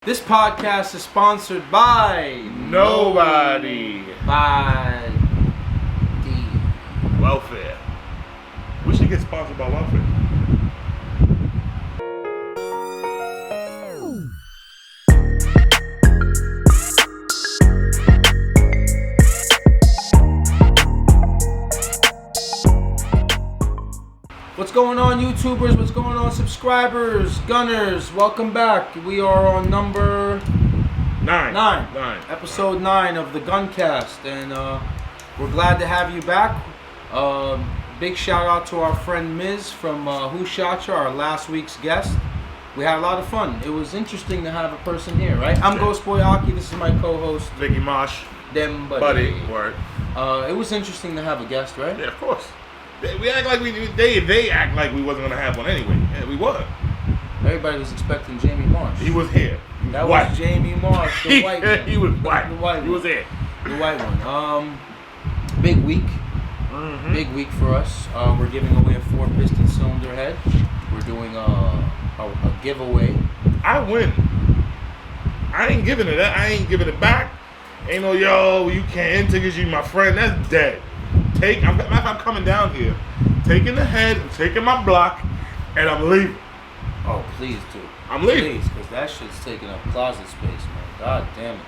This podcast is sponsored by Nobody. By Welfare. We should get sponsored by Welfare. What's going on, YouTubers? What's going on, subscribers, gunners? Welcome back. We are on number 9. Episode 9 of the Guncast, and we're glad to have you back. Big shout out to our friend Miz from Who Shot Ya, our last week's guest. We had a lot of fun. It was interesting to have a person here, right? I'm Ghost Boy Aki. This is my co-host Vicky Mosh. Them Buddy. Word. It was interesting to have a guest, right? Yeah, of course. We act like they act like we wasn't gonna have one anyway. Yeah, we were. Everybody was expecting Jamie Marsh. He was here. That was Jamie Marsh, the white one. He was white. The white He was here. The white one. Big week. Mm-hmm. Big week for us. We're giving away a 4-piston cylinder head. We're doing a giveaway. I win. I ain't giving it. I ain't giving it back. Ain't no you can't enter because you my friend. That's dead. I'm coming down here, taking the head, I'm taking my block, and I'm leaving. Oh, please do. I'm leaving. Please, because that shit's taking up closet space, man. God damn it.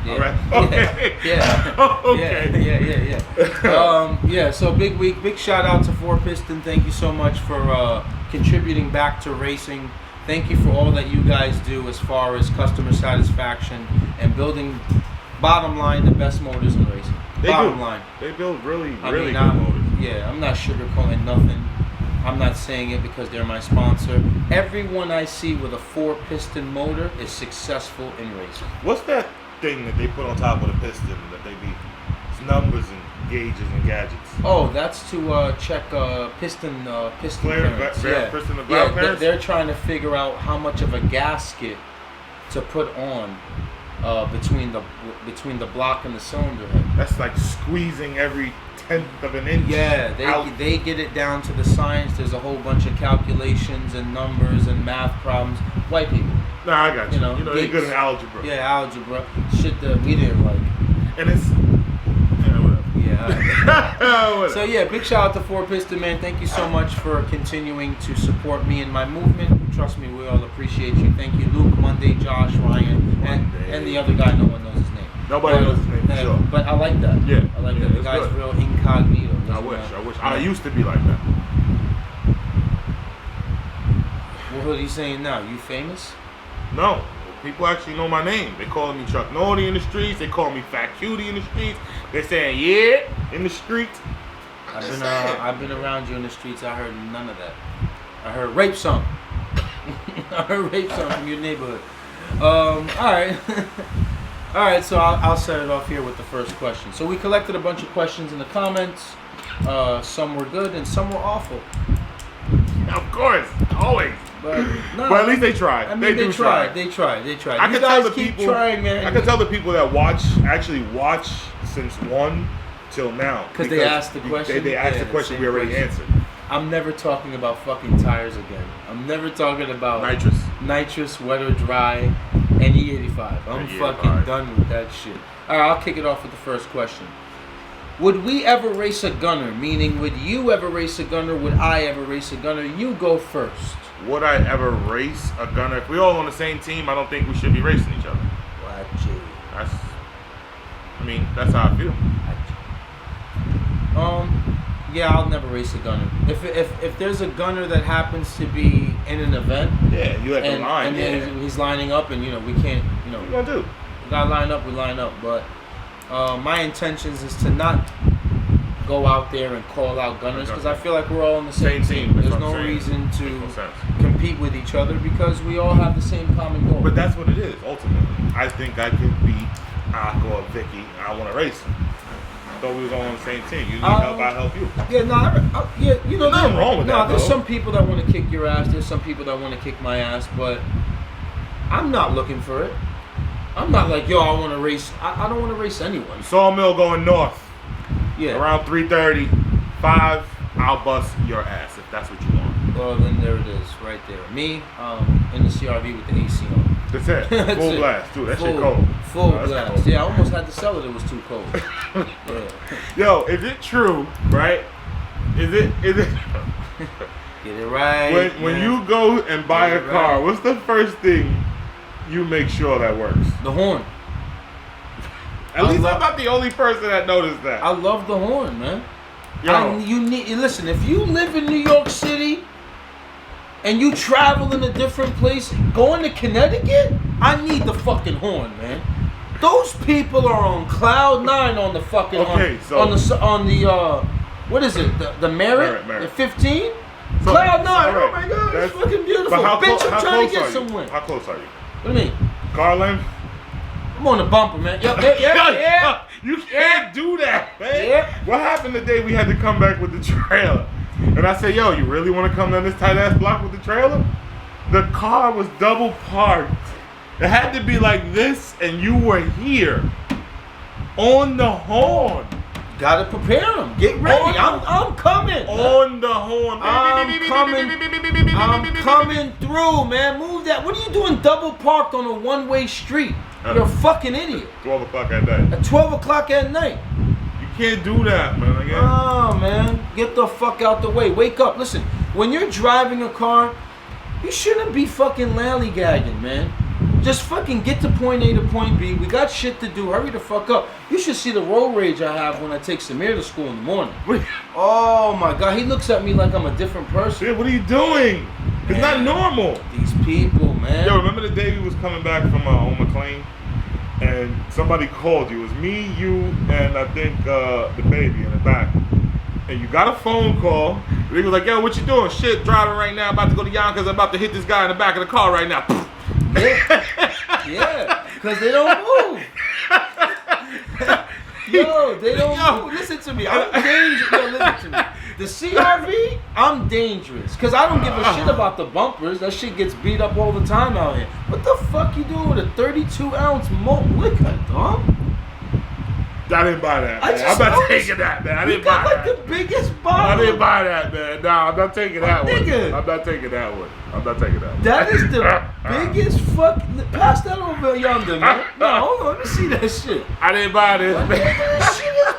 Yeah. All right. Okay. Yeah. Okay. Yeah. So big week. Big shout out to 4-Piston. Thank you so much for contributing back to racing. Thank you for all that you guys do as far as customer satisfaction and building, bottom line, the best motors in racing. Bottom line. They build really good motors. Yeah. I'm not sugarcoating nothing. I'm not saying it because they're my sponsor. Everyone I see with a 4-piston motor is successful in racing. What's that thing that they put on top of the piston that they be? It's numbers and gauges and gadgets. Oh, that's to check piston clearance. Piston and valve clearance? They're trying to figure out how much of a gasket to put on between the block and the cylinder head. That's like squeezing every 1/10 of an inch. Yeah, they get it down to the science. There's a whole bunch of calculations and numbers and math problems. White people. Nah, I got you. You know they're geeks. good in algebra. Yeah, algebra. Shit that we didn't like. And it's whatever. Yeah. So yeah, big shout out to 4-Piston, man. Thank you so much for continuing to support me and my movement. Trust me, we all appreciate you. Thank you, Luke, Monday, Josh, Ryan, and the other guy. No one knows his name. Nobody knows his name for sure. But I like that. Yeah. I like that. The guy's good. real incognito. I wish. I used to be like that. What are you saying now? You famous? No. People actually know my name. They call me Chuck Naughty in the streets. They call me Fat Cutie in the streets. They're saying, yeah, in the streets. I've been around you in the streets. I heard none of that. I heard rape song. I heard rape song from your neighborhood. All right. All right, so I'll set it off here with the first question. So we collected a bunch of questions in the comments. Some were good and some were awful. Of course, always. But at least they tried. I mean, they tried. They tried. I can tell the people. Trying, man. I can tell the people that actually watch since 1 till now. Because they asked the question. They asked the question we already answered. I'm never talking about fucking tires again. I'm never talking about nitrous, wet or dry, and E85. I'm fucking done with that shit. All right, I'll kick it off with the first question. Would we ever race a gunner? Meaning, would you ever race a gunner? Would I ever race a gunner? You go first. Would I ever race a gunner? If we're all on the same team, I don't think we should be racing each other. That's how I feel. Yeah, I'll never race a gunner. If there's a gunner that happens to be in an event, yeah, you have to line, and then he's lining up, and we can't, what are you gonna do? We gotta line up. We line up, but my intentions is to not go out there and call out gunners because I feel like we're all on the same team. There's no reason to compete with each other because we all have the same common goal. But that's what it is, ultimately. I think I could beat Ak or Vicky, and I want to race him. Thought we was all on the same team. You need help, I help you. Yeah, there's nothing wrong with that. There's some people that want to kick your ass. There's some people that want to kick my ass, but I'm not looking for it. I'm not like, I want to race. I don't want to race anyone. Sawmill going north. Yeah. Around 3:30, 5, I'll bust your ass if that's what you want. Well, then there it is, right there. Me, in the CRV with the AC on. That's it. That's Full it. blast, dude. That shit cold. Full No, that's blast. cold. Yeah, I almost had to sell it. It was too cold. Yeah. Yo, is it true, right? Is it? Get it right. When you go and buy a car, what's the first thing you make sure that works? The horn. At least I'm not the only person that noticed that. I love the horn, man. Yo. Listen, if you live in New York City and you travel in a different place, going to Connecticut, I need the fucking horn, man. Those people are on cloud 9 on the fucking on the what is it? The Merit? The 15? So, cloud 9. right. Oh my god, it's fucking beautiful. But Bitch, I'm trying to get somewhere. How close are you? What do you mean? Car length? I'm on the bumper, man. Yeah. You can't do that, man. Yeah. What happened the day we had to come back with the trailer? And I said, yo, you really want to come down this tight ass block with the trailer? The car was double parked. It had to be like this, and you were here on the horn. Gotta prepare them. Get ready. I'm coming. On the horn. I'm coming through, man. Move that. What are you doing double parked on a one-way street? You're a fucking idiot. 12 o'clock at night. At 12 o'clock at night. You can't do that, man. Again. Oh, man. Get the fuck out the way. Wake up. Listen, when you're driving a car, you shouldn't be fucking lollygagging, man. Just fucking get to point A to point B. We got shit to do. Hurry the fuck up. You should see the road rage I have when I take Samir to school in the morning. Oh my god, he looks at me like I'm a different person. Shit, what are you doing? It's not normal. These people, man. Yo, remember the day we was coming back from Old McLean? And somebody called you. It was me, you, and I think the baby in the back. And you got a phone call. And he was like, yo, what you doing? Shit, driving right now. About to go to Yonkers. I'm about to hit this guy in the back of the car right now. Yeah, because they don't move. Yo, they don't move. Listen to me. I'm dangerous. Yo, listen to me. The CRV, I'm dangerous. Because I don't give a shit about the bumpers. That shit gets beat up all the time out here. What the fuck you doing with a 32-ounce malt liquor, dog? I didn't buy that, man. I'm not taking that, man. I didn't buy that. You got like the biggest bottle. I didn't buy that, man. Nah, I'm not taking that one. Nigga. I'm not taking that one. I'm not taking that one. That is the biggest fuck. Pass that over yonder, man. No, hold on. Let me see that shit. I didn't buy this, man. This shit is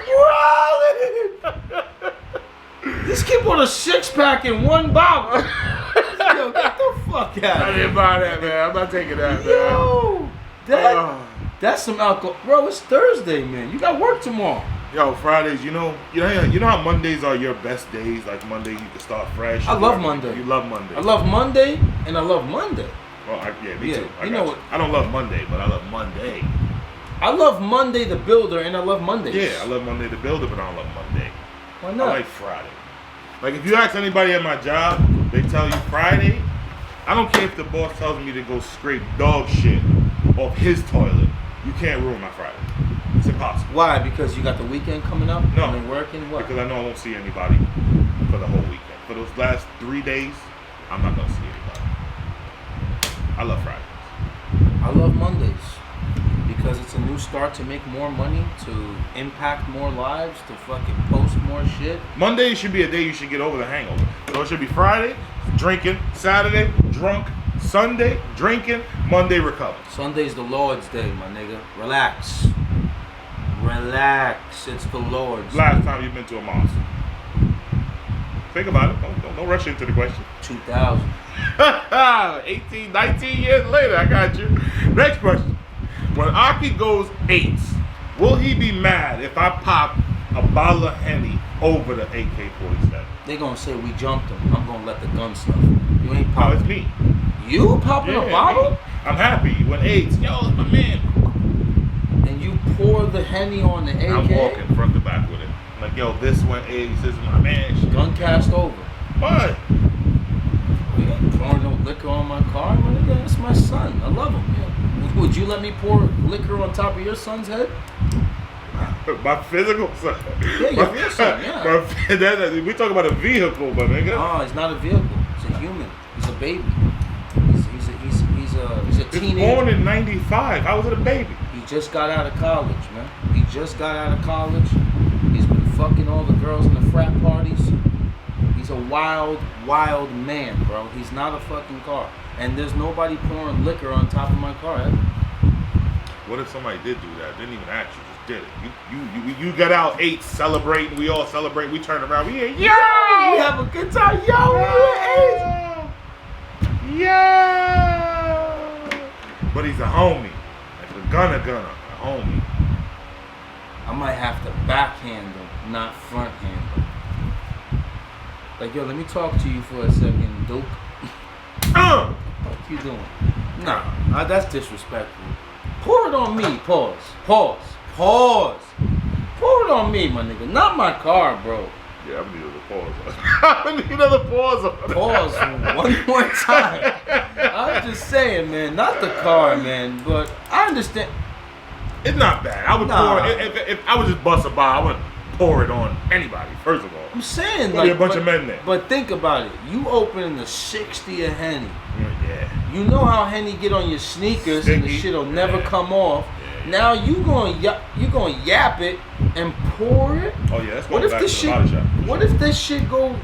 brawling. This kid bought a 6-pack in one bottle. Yo, get the fuck out. I didn't buy that, man. I'm not taking that, man. Yo, that's some alcohol, bro. It's Thursday, man. You got work tomorrow. Yo, Fridays. You know how Mondays are your best days. Like Monday, you can start fresh. I love Monday. You love Monday. I love Monday, and I love Monday. Oh, me too. You know what? I don't love Monday, but I love Monday. I love Monday the Builder, and I love Mondays. Yeah, I love Monday the Builder, but I don't love Monday. Why not? I like Friday. Like if you ask anybody at my job, they tell you Friday. I don't care if the boss tells me to go scrape dog shit off his toilet. You can't ruin my Friday. It's impossible. Why? Because you got the weekend coming up? No. And working? What? Because I know I won't see anybody for the whole weekend. For those last 3 days, I'm not going to see anybody. I love Fridays. I love Mondays. Because it's a new start to make more money, to impact more lives, to fucking post more shit. Monday should be a day you should get over the hangover. So it should be Friday, drinking, Saturday, drunk, Sunday, drinking, Monday, recover. Sunday's the Lord's Day, my nigga. Relax. Relax. It's the Lord's Last time you've been to a mosque? Think about it. Don't rush into the question. 2000. 18, 19 years later, I got you. Next question. When Aki goes 8, will he be mad if I pop a bottle of Henny over the AK-47? They gonna say we jumped him. I'm gonna let the gun stuff. You ain't Oh, popping. it's me. You popping a bottle? Me. I'm happy. When 8, yo, it's my man. And you pour the Henny on the AK? I'm walking front to back with it. Like, yo, this went 8. He says, my man. Shit. Guncast over. What? You ain't pouring no liquor on my car, my nigga. That's my son. I love him, man. Would you let me pour liquor on top of your son's head? My physical son. Yeah, your real son, yeah. We talk about a vehicle, but nigga. No, it's not a vehicle. It's a human. He's a baby. He's a teenager. He's born in 95. How was it a baby? He just got out of college, man. He just got out of college. He's been fucking all the girls in the frat parties. He's a wild, wild man, bro. He's not a fucking car. And there's nobody pouring liquor on top of my car ever. What if somebody did do that? Didn't even ask you, just did it. You got out, ate, celebrating. We all celebrate. We turn around. We ain't, yo! We have a good time. Yo, yo! But he's a homie. Like a gunner, a homie. I might have to backhand him, not front hand him. Like, yo, let me talk to you for a second, Duke. What you doing? Nah, that's disrespectful. Pour it on me. Pause. Pour it on me, my nigga. Not my car, bro. Yeah, I'm need another pause. I need another pause on that. Pause one more time. I'm just saying, man, not the car, man, but I understand. It's not bad. I would pour it. If I was just bust a bar, I wouldn't pour it on anybody, first of all. I'm saying, like, a bunch of men there. But think about it. You open the 60 of Henny. Yeah. You know how Henny get on your sneakers and the shit'll never come off. Yeah. Now you gonna yap it and pour it. Oh yeah, that's going back to the body shop. What if this shit go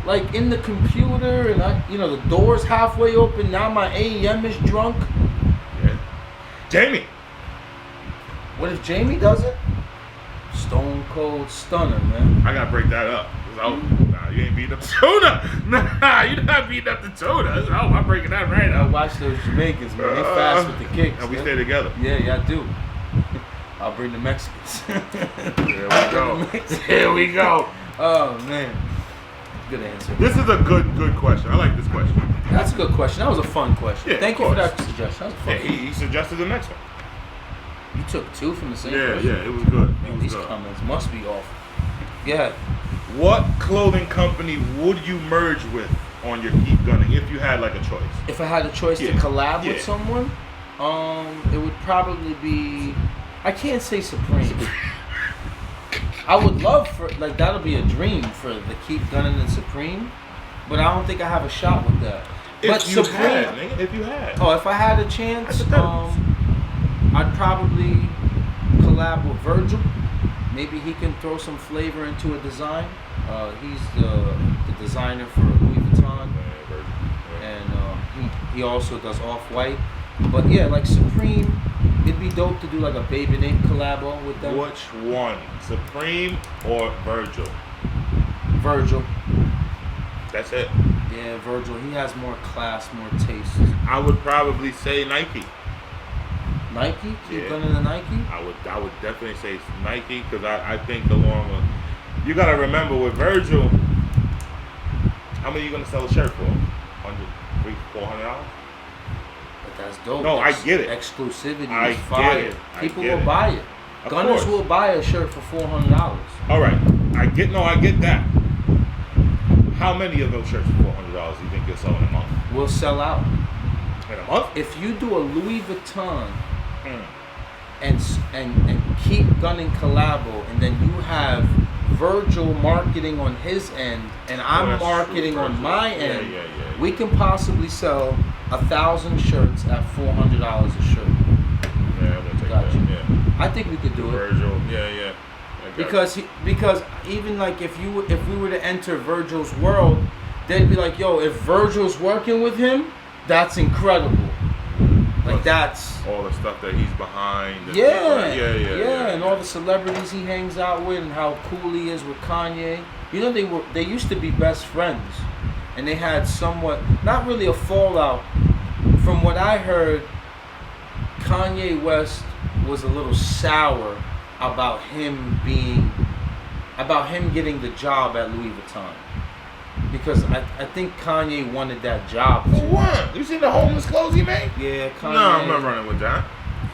like in the computer and the door's halfway open? Now my AEM is drunk. Yeah. Jamie. What if Jamie does it? Stone cold stunner, man. I gotta break that up. Nah, you ain't beating up the tuna. Nah, you're not beating up the tuna. Oh, I'm breaking that right up. I watch those Jamaicans, man. They fast with the kicks. And we stay together. Yeah, I do. I'll bring the Mexicans. There we go. Here we go. Oh, man. Good answer. This is a good question. I like this question. That's a good question. That was a fun question. Yeah, Thank you for that suggestion. That was fun. Yeah, he suggested the next one. You took two from the same person? Yeah, it was good. These comments must be awful. Go ahead. What clothing company would you merge with on your Keep Gunning if you had like a choice? If I had a choice to collab with someone, it would probably be, I can't say Supreme. I would love for, like, that'll be a dream for the Keep Gunnin' and Supreme, but I don't think I have a shot with that. If you had. Oh, if I had a chance, I'd probably collab with Virgil. Maybe he can throw some flavor into a design. He's the designer for Louis Vuitton, and he also does Off-White. But yeah, like Supreme, it'd be dope to do like a Baby Ink collabo with them. Which one, Supreme or Virgil? Virgil. That's it. Yeah, Virgil. He has more class, more taste. I would probably say Nike. Nike? Keep Gunning the Nike? I would definitely say Nike because I think the longer you gotta remember with Virgil, how many are you gonna sell a shirt for? $100, $400? But that's dope. No, I get it. Exclusivity is fire. People will buy it. Of Gunners course. will buy a shirt for $400. All right, I get that. How many of those shirts for $400 do you think you'll sell in a month? Will sell out. In a month? If you do a Louis Vuitton and Keep Gunning collabo, and then you have Virgil marketing on his end, and I'm marketing on my end, we can possibly sell 1,000 shirts at $400 a shirt. Yeah, I'm gonna take that. Yeah. I think we could do it. Virgil, yeah. Because even like if we were to enter Virgil's world, they'd be like, yo, if Virgil's working with him, that's incredible. Like that's all the stuff that he's behind. And yeah, and all the celebrities he hangs out with, and how cool he is with Kanye. You know, they used to be best friends, and they had somewhat, not really a fallout. From what I heard, Kanye West was a little sour about him getting the job at Louis Vuitton. Because I think Kanye wanted that job too. What? You seen the homeless clothes he made? Yeah, Kanye. No, I'm not running with that.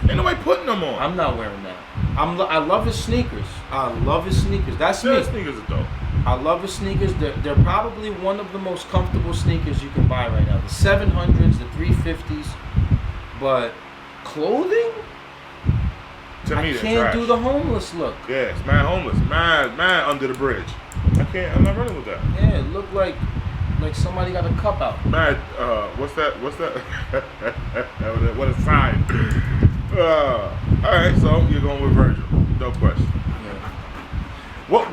Ain't nobody putting them on. I'm not wearing that. I love his sneakers. That's me. Sneakers are dope. I love his sneakers. They're probably one of the most comfortable sneakers you can buy right now. The 700s, the 350s. But clothing? To me, I can't do the homeless look. Yeah, it's mad homeless. Mad under the bridge. I'm not running with that. Yeah, it looked like somebody got a cup out. Mad, what's that? What a sign. Alright, so you're going with Virgil. No question. What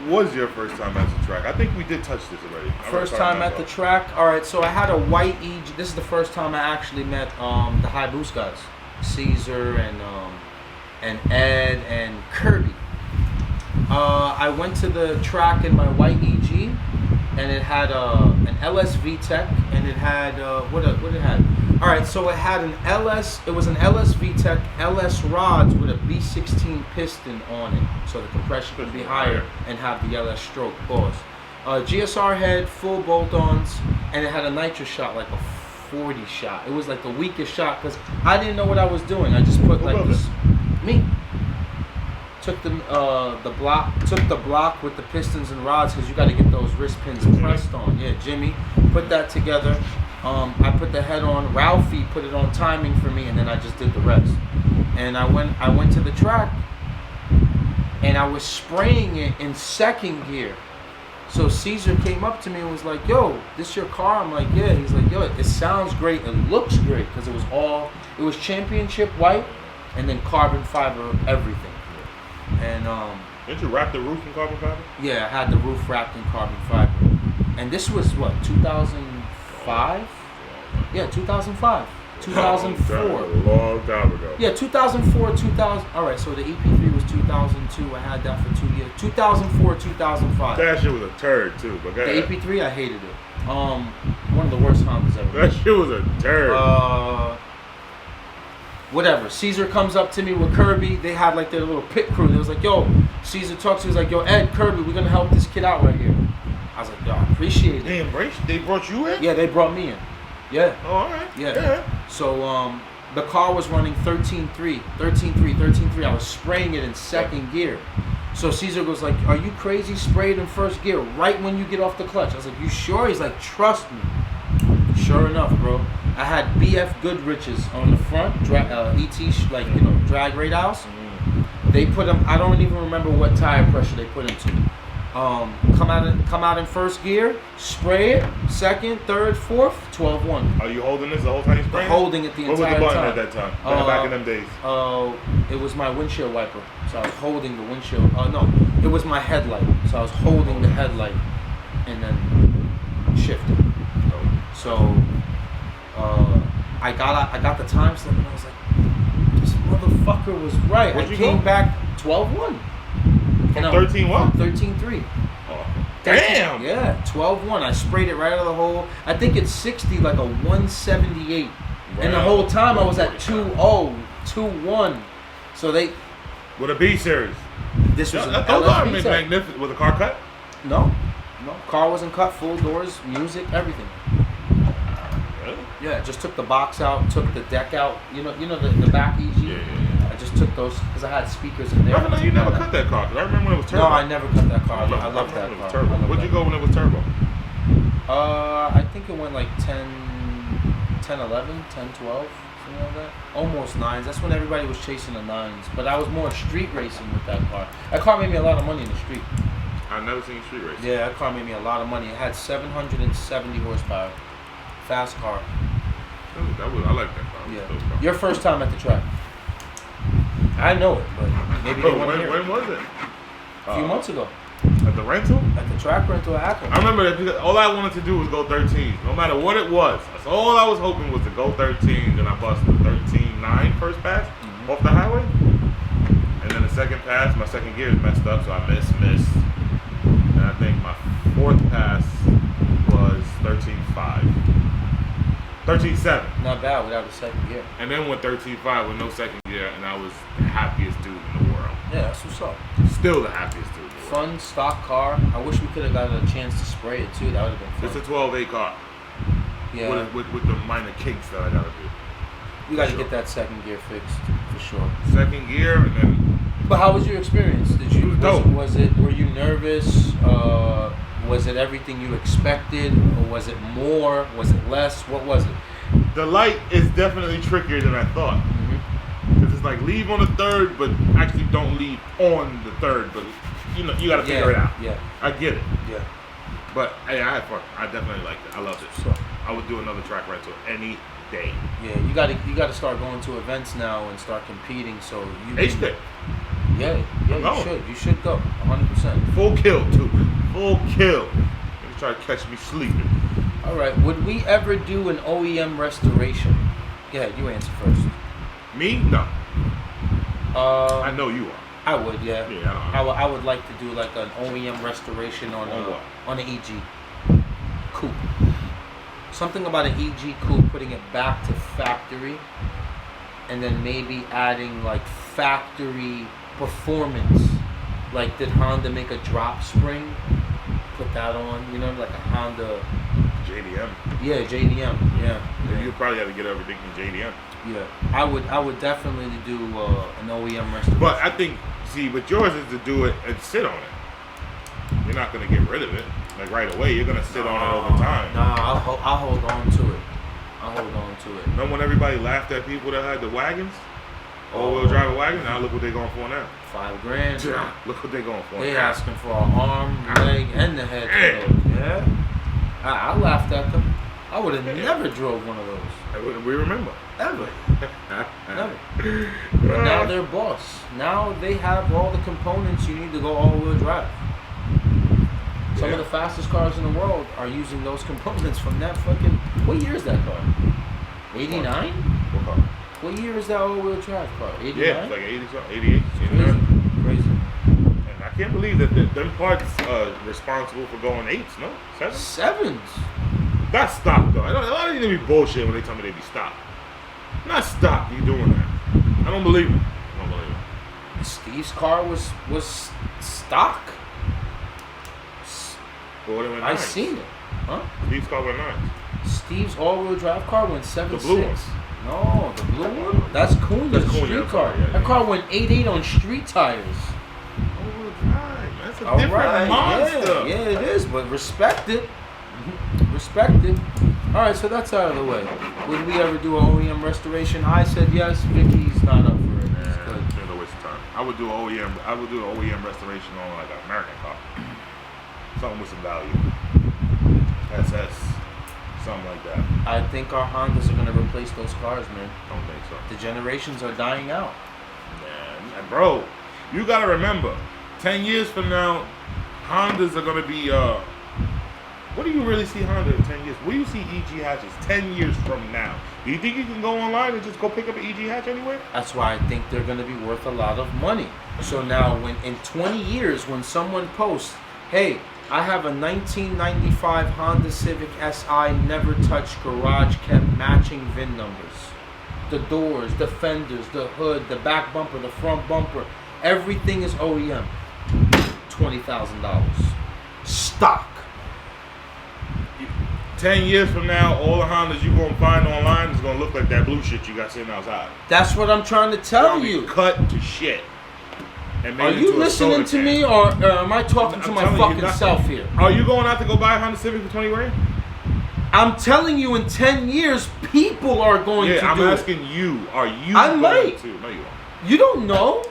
was your first time at the track? I think we did touch this already. First time at the track. All right, so I had a white EG. This is the first time I actually met the High Boost guys, Caesar and Ed and Kirby. I went to the track in my white EG, and it had an LSV Tech, and it had what it had. All right, so it had an LS. It was an LSV Tech LS rods with a B16 piston on it, so the compression could be higher and have the LS stroke. Pause. GSR head, full bolt-ons, and it had a nitrous shot, like a 40 shot. It was like the weakest shot because I didn't know what I was doing. I just put like this. Me. Took the block with the pistons and rods because you got to get those wrist pins pressed on. Yeah, Jimmy put that together. I put the head on. Ralphie put it on timing for me, and then I just did the rest. And I went to the track, and I was spraying it in second gear. So Caesar came up to me and was like, "Yo, this your car?" I'm like, "Yeah." He's like, "Yo, it sounds great. It looks great because it was championship white, and then carbon fiber everything." And didn't you wrap the roof in carbon fiber? Yeah, I had the roof wrapped in carbon fiber. And this was what, 2005? Yeah, 2005. 2004. A long time ago. Yeah, 2004, 2000. All right, so the EP3 was 2002. I had that for 2 years. 2004, 2005. That shit was a turd too. But the EP3, I hated it. One of the worst Hondas ever. That shit was a turd. Whatever. Caesar comes up to me with Kirby. They had like their little pit crew. They was like, "Yo," Caesar talks to me. He was like, "Yo, Ed, Kirby, we're gonna help this kid out right here." I was like, "Yo, I appreciate it." They brought you in? Yeah, they brought me in. Yeah. Oh, all right. Yeah. So the car was running 13.3. I was spraying it in second gear. So Caesar was like, "Are you crazy? Spray it in first gear right when you get off the clutch." I was like, "You sure?" He's like, "Trust me." Sure enough, bro. I had BF Goodrich's on the front, drag rate house. They put them. I don't even remember what tire pressure they put into. Come out in first gear, spray it, second, third, fourth, 12-1. Are you holding this the whole time you spraying? Holding it the entire time. What was the button at that time? Back in them days. It was my windshield wiper, so I was holding the windshield. No, it was my headlight, so I was holding the headlight and then shifting. So I got the time slip and I was like, this motherfucker was right. I came back 12-1. From 13-1? 13.3. Oh, damn! Yeah, 12-1. I sprayed it right out of the hole. I think it's 60, like a 178. Right. And the whole time I was at 2-0, 2-1. So they... With a B series. This was I thought it magnificent. Was the car cut? No. Car wasn't cut. Full doors, music, everything. Really? Yeah, just took the box out, took the deck out. You know the back EG. Yeah. I just took those because I had speakers in there. No, you never cut that car. Cause I remember when it was turbo. No, I never cut that car. I love that car. Turbo. Where'd you go when it was turbo? I think it went like 10, 11, 10, 12, something like that. Almost 9s. That's when everybody was chasing the 9s. But I was more street racing with that car. That car made me a lot of money in the street. I've never seen street racing. Yeah, that car made me a lot of money. It had 770 horsepower. Fast car. I like that car. Yeah. Your first time at the track. I know it, but maybe they want to hear it. When was it? A few months ago. At the rental? At the track rental at Akron. I remember that all I wanted to do was go 13. No matter what it was. That's all I was hoping was to go 13. Then I busted 13.9 first pass off the highway. And then the second pass, my second gear is messed up, so I missed. And I think my fourth pass was 13.5. 13.7. Not bad without a second gear. And then went 13.5 with no second gear, and I was the happiest dude in the world. Yeah, that's what's up. Still the happiest dude in the world. Fun, stock car. I wish we could have gotten a chance to spray it too. That would have been fun. It's a 12.8 car. Yeah. With the minor kinks that I gotta do. You gotta get that second gear fixed for sure. Second gear, and then. But how was your experience? It was dope. Were you nervous? Was it everything you expected, or was it more? Was it less? What was it? The light is definitely trickier than I thought. Because it's like leave on the third, but actually don't leave on the third. But you got to figure it out. Yeah, I get it. Yeah, but hey, I had fun. I definitely liked it. I loved it. So I would do another track rental any day. Yeah, you got to start going to events now and start competing. So you H-Day. Yeah, you should go. 100%. Full kill, too. Full kill. You try to catch me sleeping. All right. Would we ever do an OEM restoration? Go ahead. You answer first. Me? No. I know you are. I would, yeah. Yeah, I would like to do like an OEM restoration on an EG coupe. Something about an EG coupe, putting it back to factory, and then maybe adding like factory performance. Like, did Honda make a drop spring? Put that on, you know, like a Honda JDM. Yeah, JDM. Yeah. You probably have to get everything from JDM. Yeah, I would definitely do an OEM restoration. But I think, see, with yours is to do it and sit on it. You're not gonna get rid of it like right away. You're gonna sit on it over time. Nah, I'll hold on to it. Remember when everybody laughed at people that had the wagons? All-wheel drive wagons? Now look what they're going for now. $5,000. Yeah. Look what they're going for. They asking for an arm, leg, and the head. Yeah. I laughed at them. I would have never drove one of those. We remember. Ever. Never. But now they're boss. Now they have all the components you need to go all-wheel drive. Some of the fastest cars in the world are using those components from that fucking... What year is that car? 89? What car? What year is that all-wheel drive car? 89? Yeah, it's like 88, 89. Crazy. And I can't believe that them parts are responsible for going 8s, no? 7s? That's stock, though. I don't need to be bullshit when they tell me they be stock. Not stock, you doing that. I don't believe it. Steve's car was stock. Well, I seen it. Huh? Steve's car went 9. Steve's all-wheel drive car went 7.6. The blue one. No, the blue one? That's Cunha's street car. That car went 8.8 on street tires. All-wheel drive. That's a different monster. Yeah, it is, but respect it. Respect it. Alright, so that's out of the way. Would we ever do an OEM restoration? I said yes. Vicky's not up for it. It's a waste of time. I would do OEM. I would do an OEM restoration on like an American car. Something with some value. SS. Something like that. I think our Hondas are going to replace those cars, man. Don't think so. The generations are dying out. Man, bro, you got to remember, 10 years from now, Hondas are going to be, what do you really see Honda in 10 years? What do you see EG hatches 10 years from now? Do you think you can go online and just go pick up an EG hatch anywhere? That's why I think they're going to be worth a lot of money. So now, when in 20 years, when someone posts, hey, I have a 1995 Honda Civic Si, never touched, garage kept, matching VIN numbers. The doors, the fenders, the hood, the back bumper, the front bumper, everything is OEM. $20,000. Stock. 10 years from now, all the Hondas you're going to find online is going to look like that blue shit you got sitting outside. That's what I'm trying to tell you. Cut to shit. Are you listening to me, or am I talking to my fucking self here? Are you going out to go buy a Honda Civic for 20 grand? I'm telling you, in 10 years, people are going to do it. Yeah, I'm asking you. Are you going to? No, you won't. You don't know?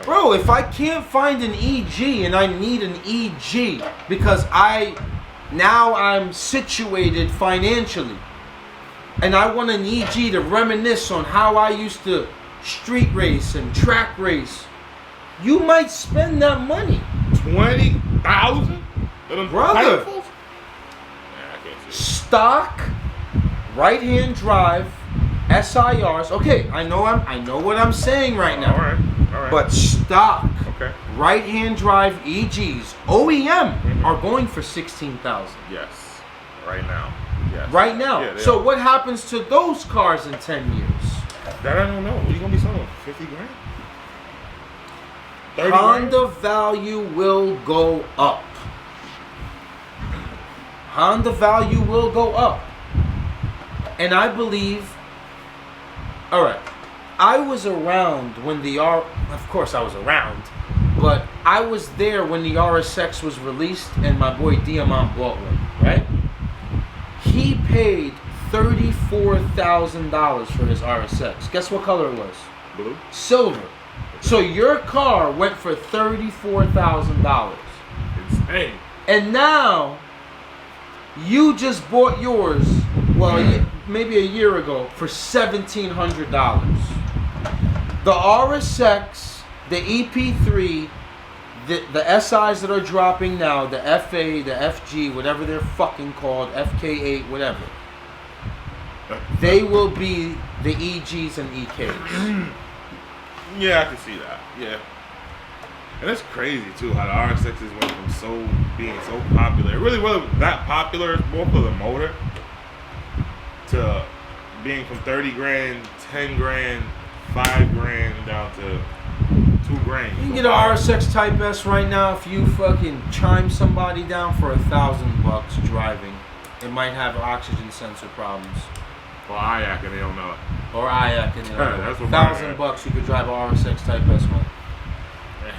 Bro, if I can't find an EG and I need an EG because I'm situated financially and I want an EG to reminisce on how I used to street race and track race, you might spend that money. 20,000? Brother. Stock, right-hand drive, SIRs. Okay, I know what I'm saying right now. All right. But stock, right-hand drive EGs, OEM, are going for $16,000. Yes. Right now. Yes. Right now. Yeah, so what happens to those cars in 10 years? That I don't know. What are you gonna be selling? 50 grand? 30 Honda grand? value will go up. Honda value will go up. And I believe, all right, I was around when of course I was around, but I was there when the RSX was released and my boy Diamant bought one, right? He paid $34,000 for his RSX. Guess what color it was? Blue? Silver. So your car went for $34,000. Insane. And now, you just bought yours, maybe a year ago, for $1,700. The RSX the EP3, the SIs that are dropping now, the FA, the FG, whatever they're fucking called, FK8, whatever, they will be the EGs and EKs. Yeah, I can see that. Yeah. And it's crazy too how the RX-6s went from being so popular. It really wasn't that popular, more for the motor, to being from 30 grand, 10 grand, 5 grand down to 2 grand. You can get an RSX Type S right now if you fucking chime somebody down for $1,000 driving. It might have oxygen sensor problems. Or IAC and they don't know it. Or IAC and they don't know it. That's what $1,000 you could drive an RSX Type S one.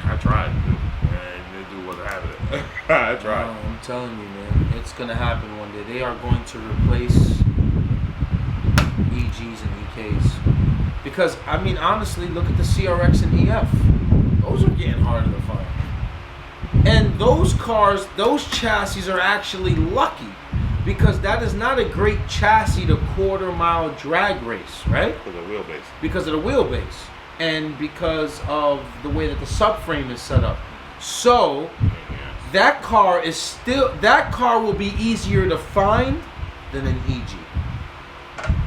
I tried, and the dude wasn't having it. I tried. I'm telling you, man, it's gonna happen one day. They are going to replace EGs and EKs because I mean, honestly, look at the CRX and EF. Those are getting harder to find, and those cars, those chassis are actually lucky because that is not a great chassis to quarter-mile drag race, right? Because of the wheelbase. Because of the wheelbase. And because of the way that the subframe is set up. So that car will be easier to find than an EG.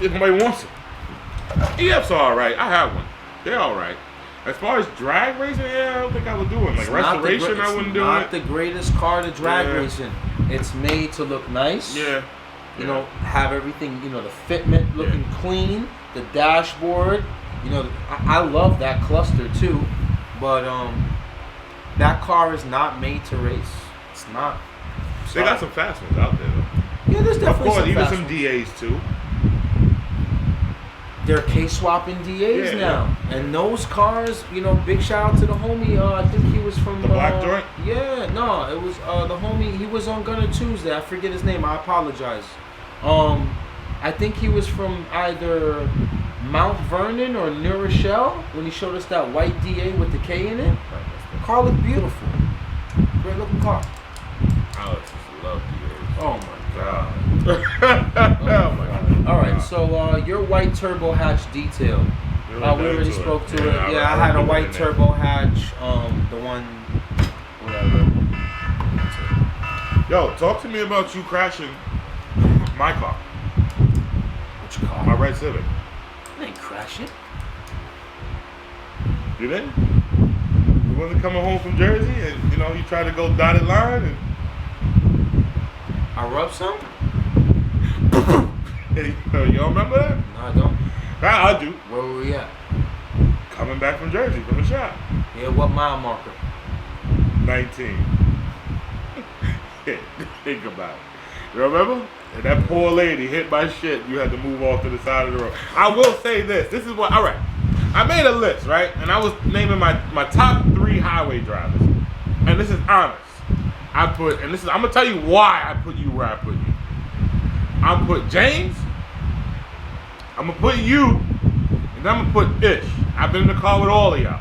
If nobody wants it. EFs are alright. I have one. They're alright. As far as drag racing, yeah, I don't think I would do it. Like restoration, I wouldn't do it. It's not the greatest car to drag racing. It's made to look nice. Yeah. You know, have everything, you know, the fitment looking clean, the dashboard. You know, I love that cluster too, but that car is not made to race. It's not. They got some fast ones out there though. Yeah, there's definitely of course, some even fast some ones. DAs too. They're case-swapping DAs now. Yeah. And those cars, you know, big shout out to the homie, I think he was from... The Black Joint? Yeah, no, it was the homie, he was on Gunner Tuesday, I forget his name, I apologize. I think he was from either Mount Vernon or New Rochelle when he showed us that white DA with the K in it. The car looked beautiful. Great looking car. Alex love DAs. Oh my God. Oh my God. All right, so your white turbo hatch detail. We already spoke to it. Yeah, I had a white turbo hatch. The one, whatever. Yo, talk to me about you crashing my car. Which car? My red Civic. I didn't crash it. You didn't? You wasn't coming home from Jersey, and you know you tried to go dotted line, and I rubbed some. you don't remember that? No, I don't. I do. Where were we at? Coming back from Jersey from the shop. Yeah, what mile marker? 19. Think about it. You remember? And that poor lady hit my shit. You had to move off to the side of the road. I will say this. This is what, all right. I made a list, right? And I was naming my top 3 highway drivers. And this is honest. I'm going to tell you why I put you where I put you. I'm going to put James. I'm going to put you. And I'm going to put Ish. I've been in the car with all of y'all.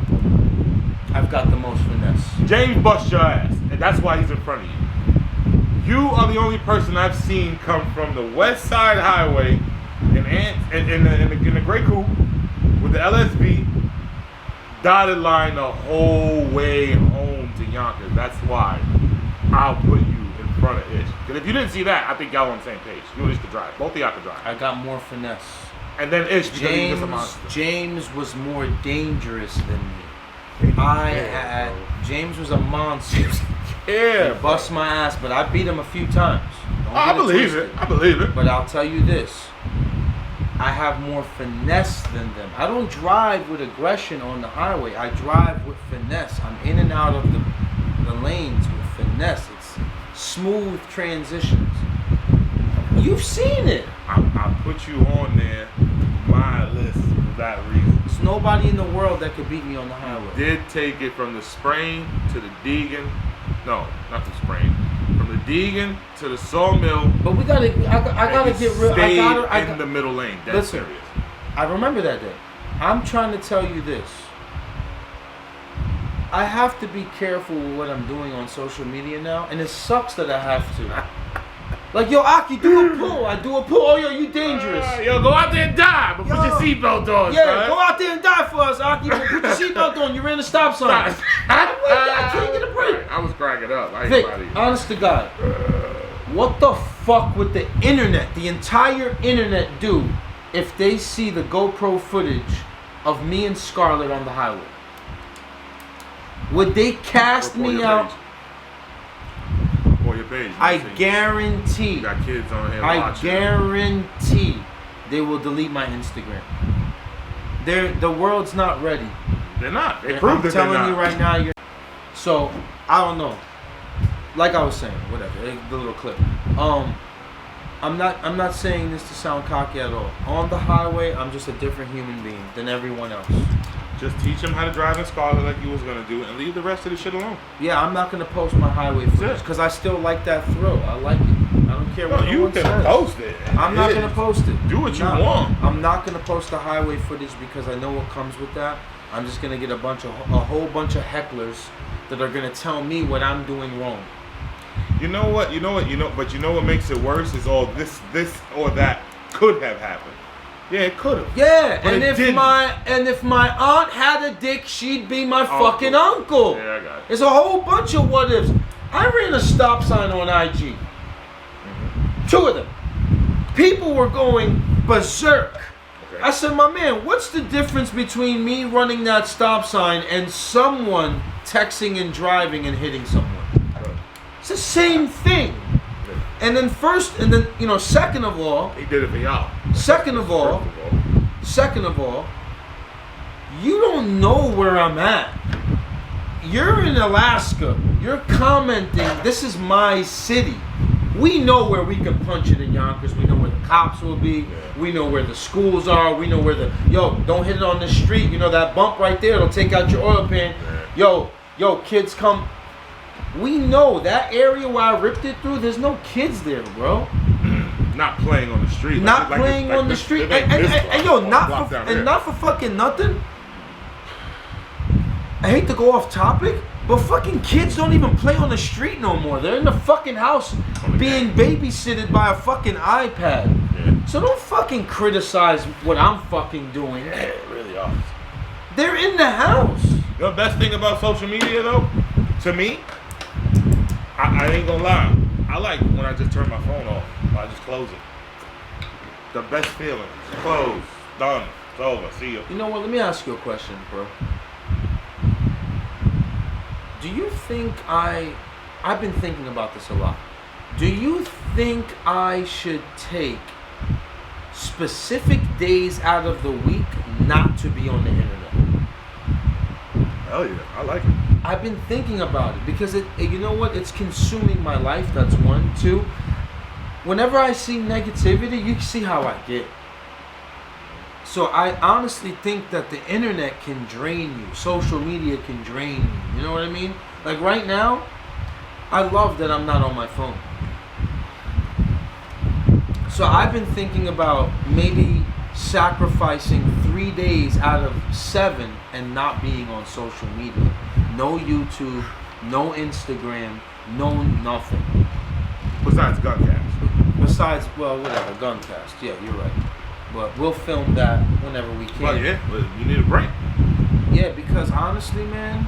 I've got the most finesse. James bust your ass. And that's why he's in front of you. You are the only person I've seen come from the West Side Highway in the Grey Coupe with the LSV dotted line the whole way home to Yonkers. That's why I'll put you in front of Ish. Because if you didn't see that, I think y'all on the same page. You and Ish could drive. Both of y'all could drive. I got more finesse. And then Ish, because he's just a monster. James was more dangerous than me. James was a monster. Yeah, he bust my ass, but I beat him a few times. I believe it. I believe it. But I'll tell you this. I have more finesse than them. I don't drive with aggression on the highway. I drive with finesse. I'm in and out of the lanes with finesse. It's smooth transitions. You've seen it. I put you on there, my list for that reason. There's nobody in the world that could beat me on the highway. Did take it from the Sprain to the Deegan. No, not the Sprain. From the Deegan to the Sawmill. But we gotta, I gotta get real. I got in the middle lane. That's serious. I remember that day. I'm trying to tell you this. I have to be careful with what I'm doing on social media now, and it sucks that I have to. Like, yo, Aki, do a pull. I do a pull. Oh, yo, you dangerous. Yo, go out there and die, but put your seatbelt on. Yeah, go out there and die drive for us, Aki. Put your seatbelt on. You ran a stop sign. I can't get a break. I was cracking up. Vic, honest to God, what the fuck would the internet, the entire internet, do if they see the GoPro footage of me and Scarlett on the highway? Would they cast me out? Or your page. I guarantee. You got kids on here I watching. guarantee they will delete my Instagram. The world's not ready. They're not. They proved I'm that they're telling not. you right now. So I don't know. Like I was saying, whatever. The little clip. I'm not saying this to sound cocky at all. On the highway, I'm just a different human being than everyone else. Just teach them how to drive in Scarlet like you was gonna do, and leave the rest of the shit alone. Yeah, I'm not gonna post my highway footage because I still like that thrill. I like it. I don't care what you can post it. I'm not gonna post it. Do what you want. I'm not gonna post the highway footage because I know what comes with that. I'm just gonna get a whole bunch of hecklers that are gonna tell me what I'm doing wrong. But you know what makes it worse is all this or that could have happened. Yeah, it could have. Yeah, but and if my aunt had a dick, she'd be my fucking uncle. Yeah, I got it. There's a whole bunch of what ifs. I ran a stop sign on IG. Mm-hmm. 2 of them. People were going berserk. Okay. I said, my man, what's the difference between me running that stop sign and someone texting and driving and hitting someone? It's the same thing. And then second of all, he did it for y'all. Second of all, you don't know where I'm at. You're in Alaska. You're commenting, this is my city. We know where we can punch it in Yonkers. We know where the cops will be. We know where the schools are. We know where don't hit it on the street. You know that bump right there, it'll take out your oil pan. Yo, kids come. We know that area where I ripped it through, there's no kids there, bro. Not playing on the street. Not playing on the street. Not for fucking nothing. I hate to go off topic, but fucking kids don't even play on the street no more. They're in the fucking house being babysitted by a fucking iPad. Yeah. So don't fucking criticize what I'm fucking doing. Yeah, it really are. They're in the house. The best thing about social media, though, to me, I ain't gonna lie. I like when I just turn my phone off. I just close it. The best feeling. Close. Done. It's over. See you. You know what? Let me ask you a question, bro. Do you think I've been thinking about this a lot. Do you think I should take specific days out of the week not to be on the internet? Hell yeah. I like it. I've been thinking about it because you know what? It's consuming my life. That's 1. 2. Whenever I see negativity, you see how I get. So I honestly think that the internet can drain you. Social media can drain you. You know what I mean? Like right now, I love that I'm not on my phone. So I've been thinking about maybe sacrificing 3 days out of 7 and not being on social media. No YouTube, no Instagram, no nothing. Besides Guncast. Whatever, Guncast. Yeah, you're right. But we'll film that whenever we can. Well, yeah, but you need a break. Yeah, because honestly, man,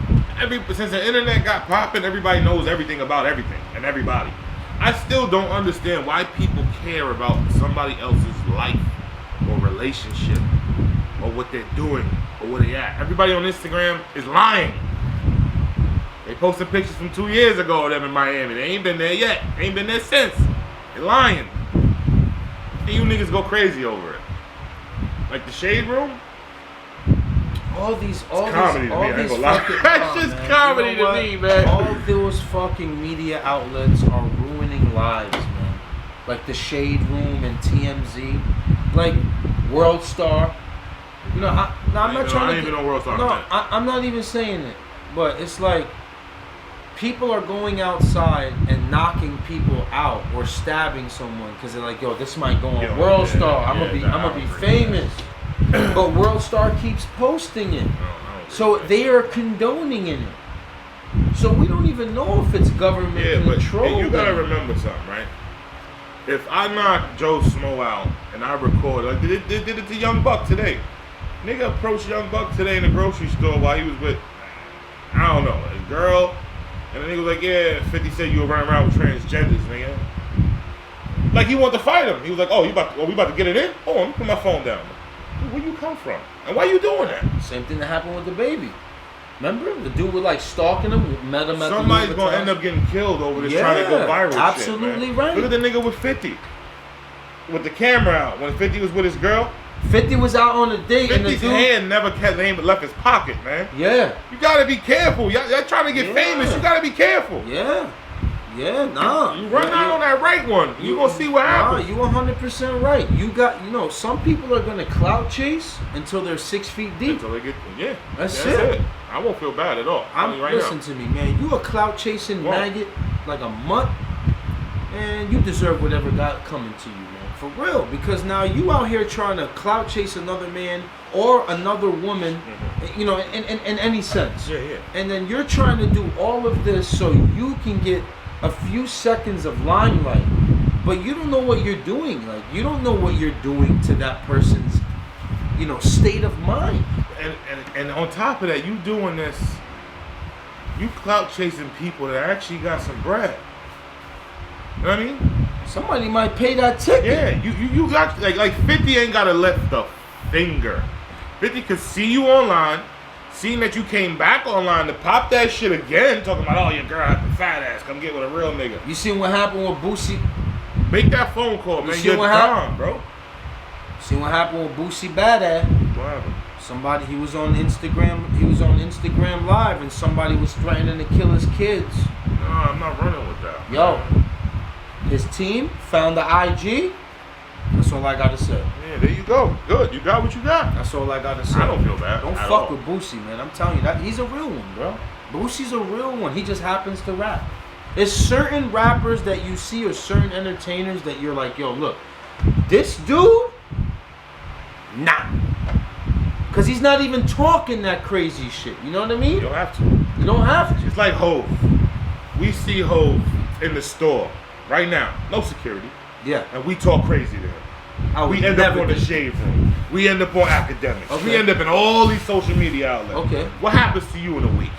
since the internet got popping, everybody knows everything about everything and everybody. I still don't understand why people care about somebody else's life or relationship or what they're doing or where they at. Everybody on Instagram is lying. They posted pictures from 2 years ago of them in Miami. They ain't been there yet. They ain't been there since. They're lying. And you niggas go crazy over it. Like the Shade Room. All these fucking, that's just man. comedy You know to me, man. All those fucking media outlets are ruining lives, man. Like the Shade Room and TMZ, like World Star. You know, I'm not trying to. I ain't even on World Star. No, I'm not even saying it, but it's like people are going outside and knocking people out or stabbing someone because they're like, yo, this might go on World Star. I'm gonna be famous. But World Star keeps posting it. So they are condoning in it. So we don't even know if it's government control. But you gotta remember something, right? If I knock Joe Smo out and I record, like they did it to Young Buck today. Nigga approached Young Buck today in the grocery store while he was with, I don't know, a girl. And the nigga was like, yeah, 50 said you were running around with transgenders, nigga. Like he wanted to fight him. He was like, oh, we about to get it in? Oh, let me put my phone down. Where you come from? And why you doing that? Same thing that happened with the baby. Remember? The dude was like stalking him, met him at Somebody's the gonna end up getting killed over this trying to go viral. Absolutely shit, right. Look at the nigga with 50. With the camera out. When 50 was with his girl. 50 was out on a date 50's and the dude hand never kept the left his pocket, man. Yeah. You gotta be careful. Y'all trying to get famous. You gotta be careful. Yeah. Yeah, nah. You run out on that right one. You gonna see what happens. You 100% right. You got, some people are gonna clout chase until they're 6 feet deep. Until they get, yeah. That's it. I won't feel bad at all. Listen to me, man. You a clout chasing maggot like a mutt, and you deserve whatever got coming to you, man. For real. Because now you out here trying to clout chase another man or another woman, in any sense. Yeah, yeah. And then you're trying to do all of this so you can get a few seconds of limelight, but you don't know what you're doing. Like, you don't know what you're doing to that person's, state of mind. And on top of that, you doing this, you clout chasing people that actually got some bread. You know what I mean? Somebody might pay that ticket. Yeah, you got like 50 ain't gotta lift a finger. 50 could see you online. Seeing that you came back online to pop that shit again, talking about, oh, your girl had the fat ass, come get with a real nigga. You see what happened with Boosie? Make that phone call, man. You're dumb, bro. See what happened with Boosie Badass? What happened? Somebody, he was on Instagram Live, and somebody was threatening to kill his kids. No, I'm not running with that. Yo, his team found the IG. That's all I gotta say. Yeah, there you go. Good. You got what you got. That's all I gotta say. I don't feel bad. Don't fuck with Boosie, man. I'm telling you that he's a real one, bro. Boosie's a real one. He just happens to rap. There's certain rappers that you see or certain entertainers that you're like, yo, look, this dude, nah. Cause he's not even talking that crazy shit. You know what I mean? You don't have to. You don't have to. It's like Hove. We see Hove in the store right now. No security. Yeah. And we talk crazy to him. We end up on the shave room. We end up on academics. Okay. We end up in all these social media outlets. Okay. What happens to you in a week?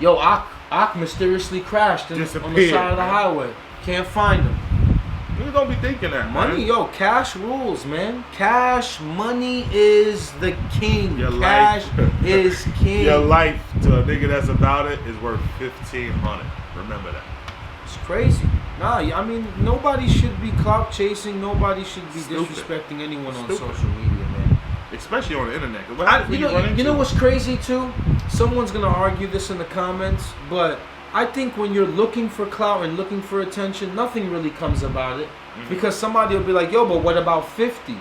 Yo, Ak mysteriously crashed on the side of the highway. Can't find him. Niggas don't be thinking that, money, man. Yo, cash rules, man. Cash, money is the king. Your cash life is king. Your life to a nigga that's about it is worth $1,500. Remember that. It's crazy. Nah, I mean, nobody should be clout chasing. Nobody should be disrespecting anyone on social media, man. Especially on the internet. What happens you know what's crazy too? Someone's gonna argue this in the comments, but I think when you're looking for clout and looking for attention, nothing really comes about it. Because somebody will be like, yo, but what about 50?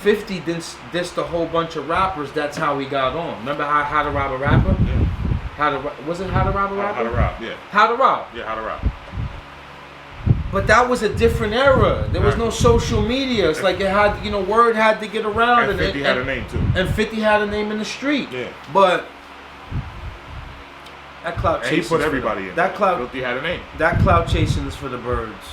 50 dissed a whole bunch of rappers. That's how he got on. Remember how to rob a rapper? Yeah. Was it How to Rob a Rapper? How to Rob, yeah. How to Rob. Yeah, How to Rob. But that was a different era. There was no social media. It's like it had, word had to get around. And 50 had a name too. And 50 had a name in the street. Yeah. But that clout chasing. He put everybody in. That clout. 50 had a name. That clout chasing is for the birds.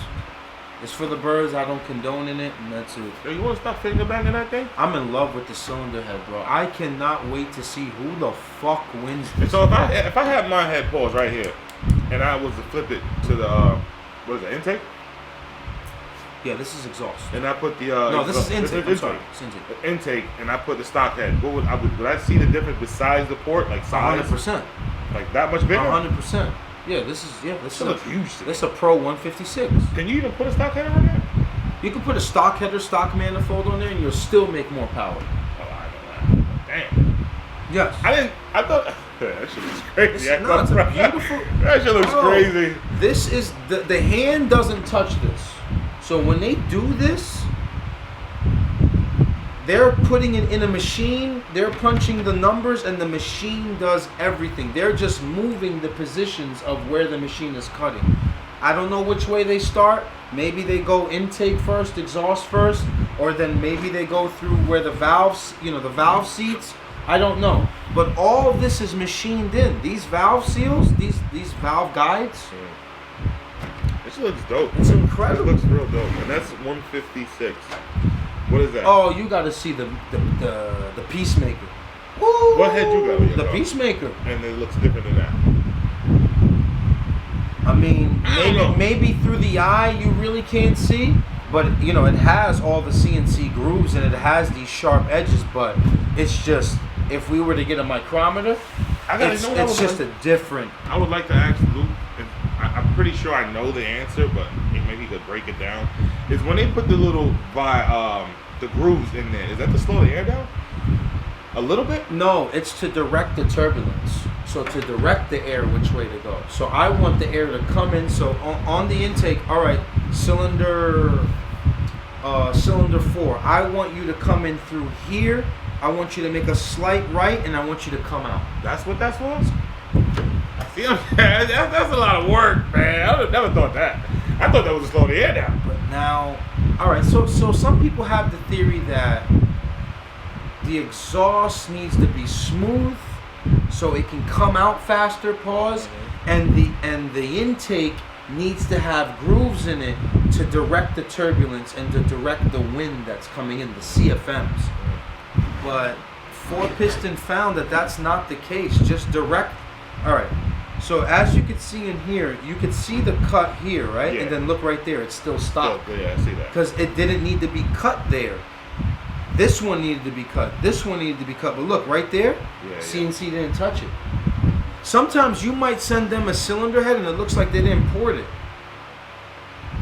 It's for the birds. I don't condone in it, and that's it. Yo, you want to stop finger banging that thing? I'm in love with the cylinder head, bro. I cannot wait to see who the fuck wins this. So if I had my head paused right here, and I was to flip it to the what is it, intake? Yeah, this is exhaust. And I put the no, this is intake. I'm sorry, it's intake. Intake, and I put the stock head. What would I see the difference besides the port, like size? 100%. Like that much bigger? 100%. Yeah, this is looks huge. This is a Pro 156. Can you even put a stock header on there? You can put a stock header, stock manifold on there, and you'll still make more power. Oh, I don't know. Damn. Yes. I thought that shit looks crazy. It's a beautiful. That shit looks crazy. This is the hand doesn't touch this. So when they do this, they're putting it in a machine, they're punching the numbers, and the machine does everything. They're just moving the positions of where the machine is cutting. I don't know which way they start. Maybe they go intake first, exhaust first, or then maybe they go through where the valves, the valve seats. I don't know. But all of this is machined in. These valve seals, these valve guides. This looks dope. It's incredible. It looks real dope. And that's 156. What is that? Oh, you got to see the Peacemaker. Woo! What head you got on your The car? Peacemaker. And it looks different than that. I mean, I don't know. maybe through the eye you really can't see, but you know it has all the CNC grooves and it has these sharp edges. But it's just if we were to get a micrometer, it's just a different. I would like to ask Luke. I'm pretty sure I know the answer, but maybe he could break it down. Is when they put the little the grooves in there. Is that to slow the air down? A little bit? No, it's to direct the turbulence. So to direct the air which way to go. So I want the air to come in. So on the intake, all right, cylinder 4. I want you to come in through here. I want you to make a slight right, and I want you to come out. That's what that's for? See, that's a lot of work, man. I would never thought that. I thought that was to slow the air down. But now, all right. So some people have the theory that the exhaust needs to be smooth so it can come out faster. Pause. And the intake needs to have grooves in it to direct the turbulence and to direct the wind that's coming in, the CFMs. But 4-piston found that that's not the case. Just direct. All right. So as you can see in here, you can see the cut here, right? Yeah. And then look right there. It's still stopped. Yeah, I see that. Because it didn't need to be cut there. This one needed to be cut. This one needed to be cut. But look, right there, CNC didn't touch it. Sometimes you might send them a cylinder head and it looks like they didn't import it.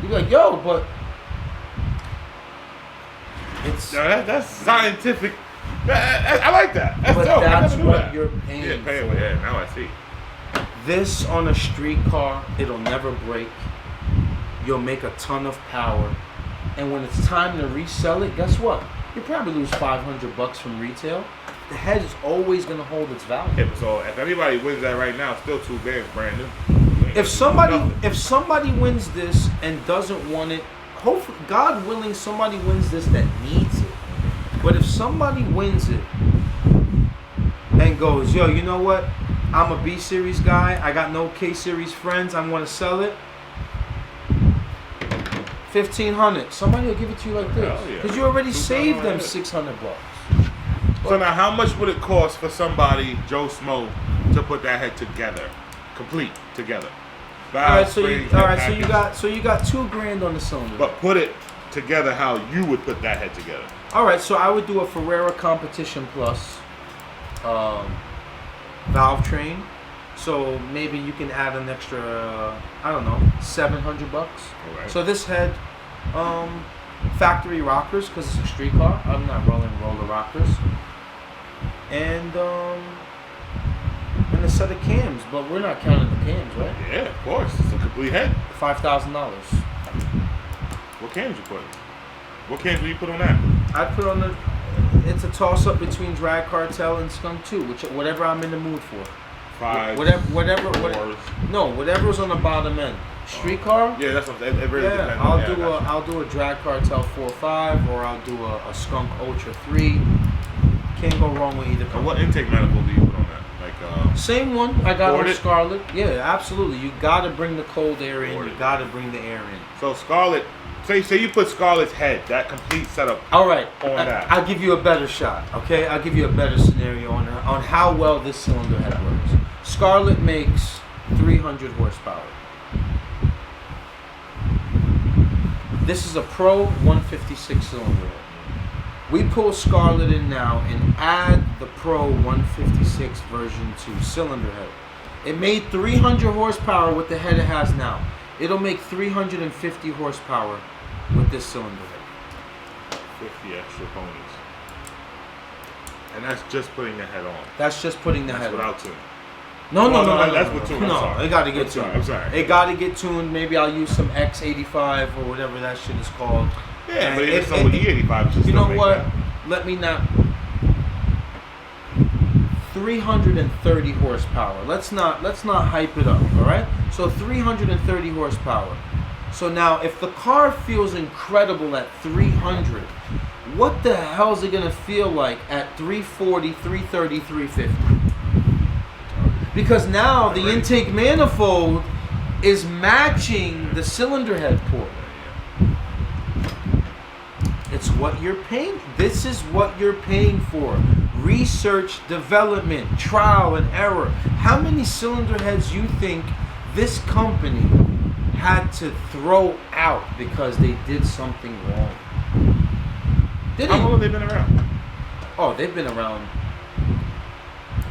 You'd be like, yo, but it's... No, that's scientific. I like that. That's but dope. that's what that. you're paying for. Yeah, now I see. This on a street car, it'll never break. You'll make a ton of power. And when it's time to resell it, guess what? You probably lose $500 from retail. The head is always going to hold its value. Yeah, so if everybody wins that right now, it's still $2 grand brand new. If somebody wins this and doesn't want it, hopefully, God willing, somebody wins this that needs it. But if somebody wins it and goes, yo, you know what? I'm a B series guy. I got no K series friends. I'm going to sell it. $1,500. Somebody will give it to you like this because you already saved them $600. So now, how much would it cost for somebody, Joe Smo, to put that head together, complete together? All right, so you got $2 grand on the cylinder. But put it together how you would put that head together. All right, so I would do a Ferrera Competition Plus valve train. So maybe you can add an extra, I don't know, $700. Right. So this head, factory rockers because it's a street car. I'm not rolling roller rockers, and a set of cams. But we're not counting the cams, right? Yeah, of course. It's a complete head. $5,000. What cams you put? What cams will you put on that? I'd put on the. It's a toss up between Drag Cartel and Skunk 2, whatever I'm in the mood for. Whatever's on the bottom end. Street car? Yeah, that's what it really depends. I'll do a Drag Cartel 4.5 or I'll do a Skunk Ultra 3. Can't go wrong with either. What intake manifold do you put on that? Like same one I got Ported? with Scarlett. Yeah, absolutely. You gotta bring the cold air in. You gotta bring the air in. So Scarlett, say you put Scarlett's head, that complete setup. All right, on that. I'll give you a better shot. Okay, I'll give you a better scenario on how well this cylinder head works. Scarlett makes 300 horsepower. This is a Pro 156 cylinder head. We pull Scarlett in now and add the Pro 156 version 2 cylinder head. It made 300 horsepower with the head it has now. It'll make 350 horsepower with this cylinder head. 50 extra ponies. And that's just putting the head on. That's just putting the head on. Without tune. No. That's what tuned. No, it gotta get tuned. I'm sorry. It gotta get tuned. Maybe I'll use some X85 or whatever that shit is called. Yeah, but even some with E85, you know what? Let me not. 330 horsepower. Let's not hype it up. All right. So 330 horsepower. So now, if the car feels incredible at 300, what the hell is it gonna feel like at 340, 330, 350? Because now the intake manifold is matching the cylinder head port. It's what you're paying. This is what you're paying for. Research, development, trial and error. How many cylinder heads you think this company had to throw out because they did something wrong? How long have they been around? Oh, they've been around.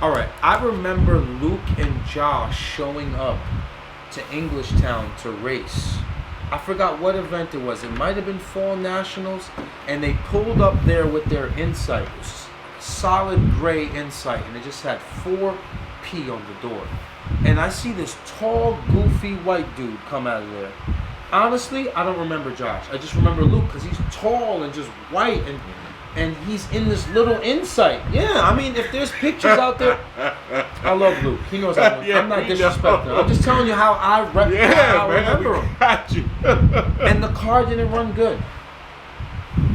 All right, I remember Luke and Josh showing up to Englishtown to race. I forgot what event it was. It might have been Fall Nationals, and they pulled up there with their Insight. It was solid gray Insight, and it just had 4P on the door. And I see this tall, goofy white dude come out of there. Honestly, I don't remember Josh. I just remember Luke because he's tall and just white, and he's in this little Insight. Yeah, I mean, if there's pictures out there, I love Luke. He knows I love him. I'm not disrespecting him. I'm just telling you how I remember him. Got you. And the car didn't run good.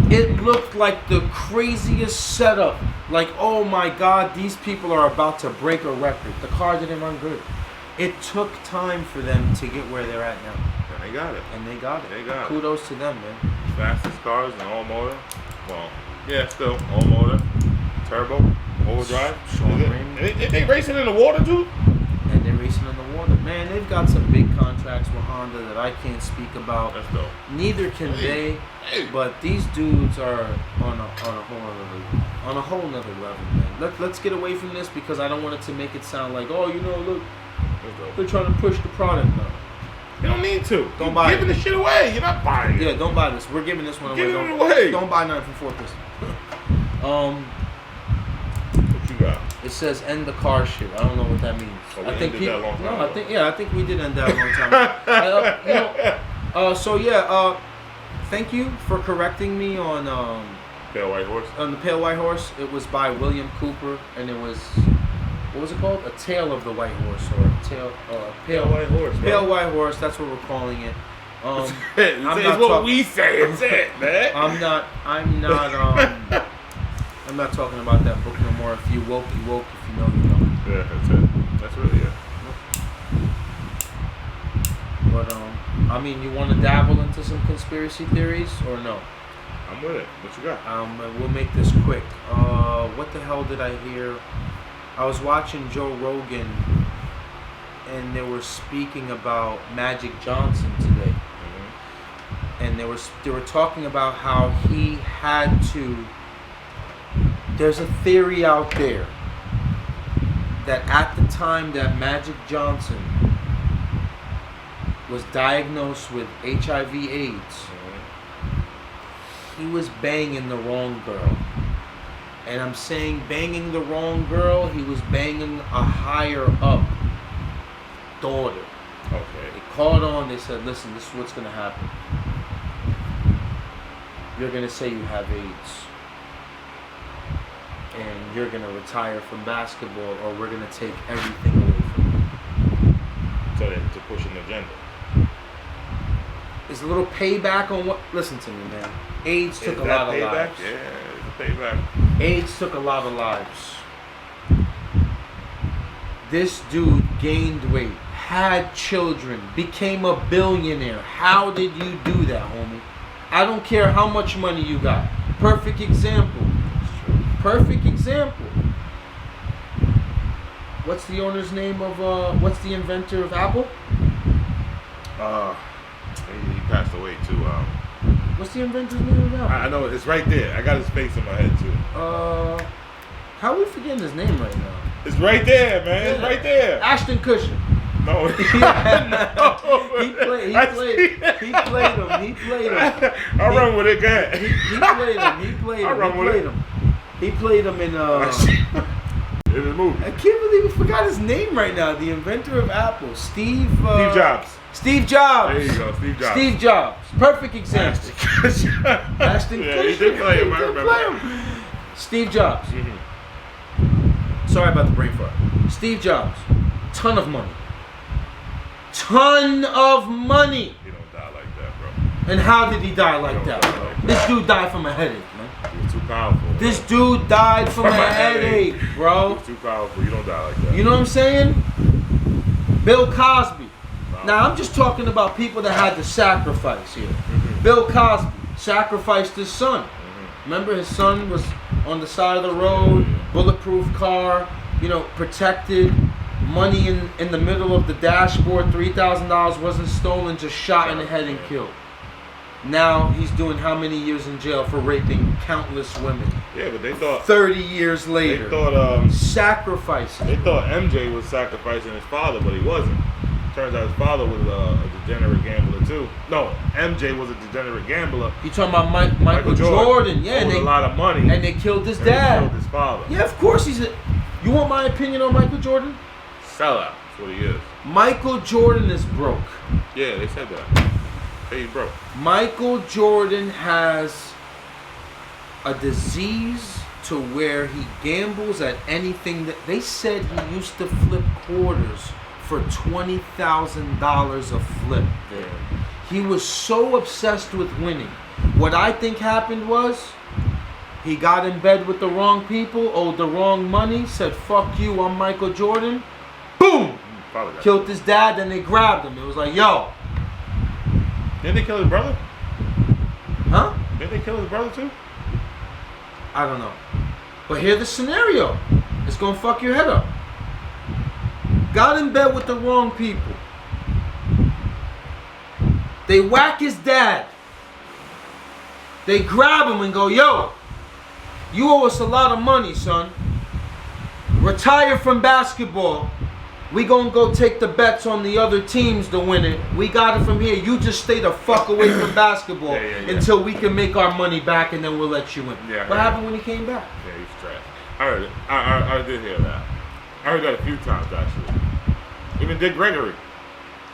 It looked like the craziest setup. Like, oh my God, these people are about to break a record. The car didn't run good. It took time for them to get where they're at now. And they got it. And they got it. They got it. Kudos to them, man. Fastest cars in all motor. Well, yeah, still all motor, turbo, overdrive. And they racing in the water too. And they're racing in the water, man. They've got some big contracts with Honda that I can't speak about. That's dope. Neither can they. But these dudes are on a whole nother level, man. Let's get away from this because I don't want it to make it sound like, oh, you know, look, they're trying to push the product now. You don't need to. Don't buy giving the shit away. You're not buying it. Yeah, don't buy this. We're giving this one away. Give it away. Don't buy nothing from Fort Piston. What you got? It says end the car shit. I don't know what that means. Oh, I think that a long time ago. I think we did end that a long time. Thank you for correcting me on Pale White Horse. On the Pale White Horse. It was by William Cooper, and it was, what was it called? A Tale of the White Horse, or Pale White Horse. Pale White Horse. That's what we're calling it. It's what we say. It's it, man. I'm not talking about that book no more. If you woke, you woke. If you know, you know. Yeah, that's it. That's really it. But I mean, you want to dabble into some conspiracy theories or no? I'm with it. What you got? We'll make this quick. What the hell did I hear? I was watching Joe Rogan, and they were speaking about Magic Johnson today, and they were talking about how he had to. There's a theory out there that at the time that Magic Johnson was diagnosed with HIV/AIDS, he was banging the wrong girl. And I'm saying banging the wrong girl, he was banging a higher up daughter. Okay. They called on, they said, listen, this is what's going to happen. You're going to say you have AIDS. And you're going to retire from basketball, or we're going to take everything away from you. So to push an agenda. It's a little payback on what... Listen to me, man. AIDS took a lot of lives. Yeah, it's a payback. AIDS took a lot of lives. This dude gained weight, had children, became a billionaire. How did you do that, homie? I don't care how much money you got. Perfect example. Perfect example. What's the owner's name of, what's the inventor of Apple? He passed away too. What's the inventor's name of Apple? I know, it's right there. I got his face in my head too. How are we forgetting his name right now? It's right there, man. Yeah. It's right there. Ashton Kutcher. No. No. He played him. I run with it, guy. He played him in in the movie. I can't believe we forgot his name right now. The inventor of Apple, Steve Jobs. Steve Jobs. There you go, Steve Jobs. Steve Jobs. Perfect example. Ashton Kutcher. Yeah, he did play him. I remember. Steve Jobs. Sorry about the brain fart. Steve Jobs. Ton of money. Ton of money. He don't die like that, bro. And how did he die like that, bro? This dude died from a headache, man. He was too powerful. This dude died from a headache, bro. He was too powerful. You don't die like that. You know what I'm saying? Bill Cosby. Now, I'm just talking about people that had to sacrifice here. Bill Cosby sacrificed his son. Remember, his son was on the side of the road, bulletproof car, protected. Money in the middle of the dashboard, $3,000 wasn't stolen, just shot in the head and killed. Now he's doing how many years in jail for raping countless women? Yeah, but they thought 30 years later. They thought sacrificing. They thought MJ was sacrificing his father, but he wasn't. Turns out his father was a degenerate gambler too. No, MJ was a degenerate gambler. You talking about Michael Jordan? Yeah, and a lot of money, and they killed his dad. They killed his father. Yeah, of course he's a. You want my opinion on Michael Jordan? Sellout. That's what he is. Michael Jordan is broke. Yeah, they said that. Hey, he's broke. Michael Jordan has a disease to where he gambles at anything that they said he used to flip quarters for $20,000 a flip. Yeah. He was so obsessed with winning. What I think happened was he got in bed with the wrong people, owed the wrong money, said, fuck you, I'm Michael Jordan. Boom! Killed his dad, then they grabbed him. It was like, yo. Didn't they kill his brother? Huh? Didn't they kill his brother too? I don't know. But here's the scenario. It's going to fuck your head up. Got in bed with the wrong people. They whack his dad. They grab him and go, yo, you owe us a lot of money, son. Retire from basketball. We gonna go take the bets on the other teams to win it. We got it from here. You just stay the fuck away from basketball until we can make our money back, and then we'll let you in. Yeah, what happened when he came back? Yeah, he's trash. I heard it. I did hear that. I heard that a few times actually. Even Dick Gregory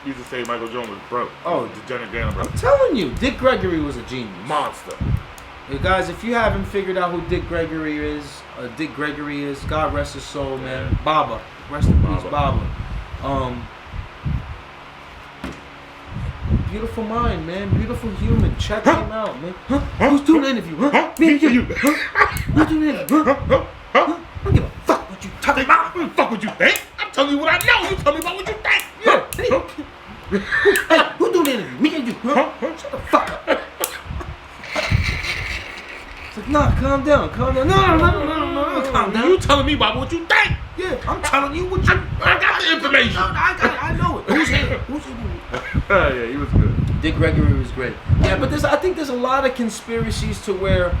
used to say Michael Jordan was broke. Oh, degenerate gambler. I'm telling you, Dick Gregory was a genius. Monster. Hey guys, if you haven't figured out who Dick Gregory is, God rest his soul, man. Baba. Rest in peace, Baba. Beautiful mind, man. Beautiful human. Check him out, man. Huh? Who's doing the interview? Huh? Me and you. Who's doing the interview? Huh? I don't give a fuck what you talking about. I don't fuck what you think. I'm telling you what I know. You tell me about what you think. Yeah. Hey, who doing the interview? Me and you. Huh? Shut the fuck up. It's like, nah, calm down. No, calm down. You telling me about what you think? Yeah, I'm telling you what you. I got the information. No, I got it. I know it. Who's here? Yeah, he was good. Dick Gregory was great. Yeah, but I think there's a lot of conspiracies to where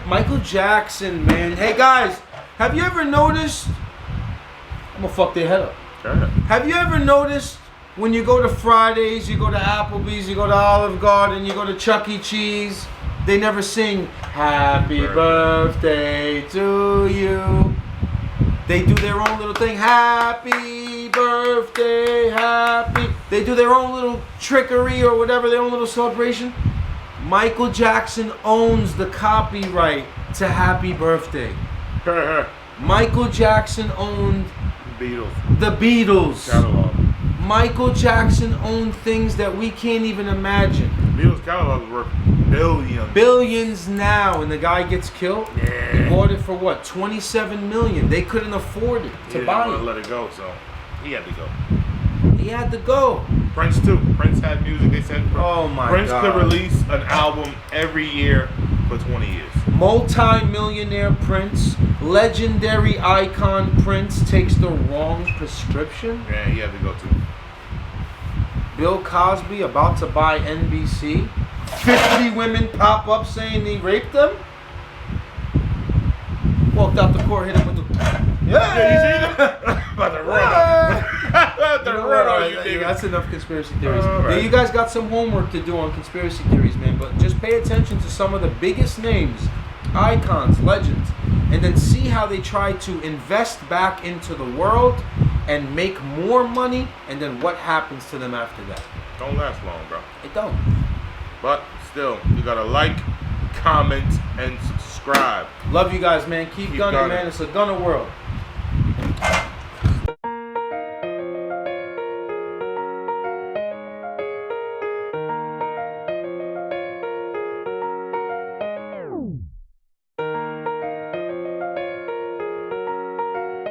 Michael Jackson, man. Hey guys, have you ever noticed? I'm gonna fuck their head up. Have you ever noticed when you go to Fridays, you go to Applebee's, you go to Olive Garden, you go to Chuck E. Cheese, they never sing Happy Birthday to you. They do their own little thing. Happy birthday, happy. They do their own little trickery or whatever, their own little celebration. Michael Jackson owns the copyright to Happy Birthday. Michael Jackson owned the Beatles. Catalog. Michael Jackson owned things that we can't even imagine. The Beatles catalog is worth billions. Billions now, and the guy gets killed. Yeah. He bought it for what? $27 million. They couldn't afford it to buy it. He didn't want to let it go, so he had to go. He had to go. Prince too. Prince had music. They said oh my Prince God. could release an album every year for 20 years. Multi-millionaire Prince, legendary icon Prince takes the wrong prescription. Yeah, he had to go too. Bill Cosby about to buy NBC. 50 women pop up saying he raped them. Walked out the court, hit him with the. Yeah, you see that? About to run. That's enough conspiracy theories. Right. Yeah, you guys got some homework to do on conspiracy theories, man. But just pay attention to some of the biggest names, icons, legends, and then see how they try to invest back into the world and make more money, and then what happens to them after that. Don't last long, bro. It don't. But still, you gotta like, comment, and subscribe. Love you guys, man. Keep gunning, man. It's a gunner world.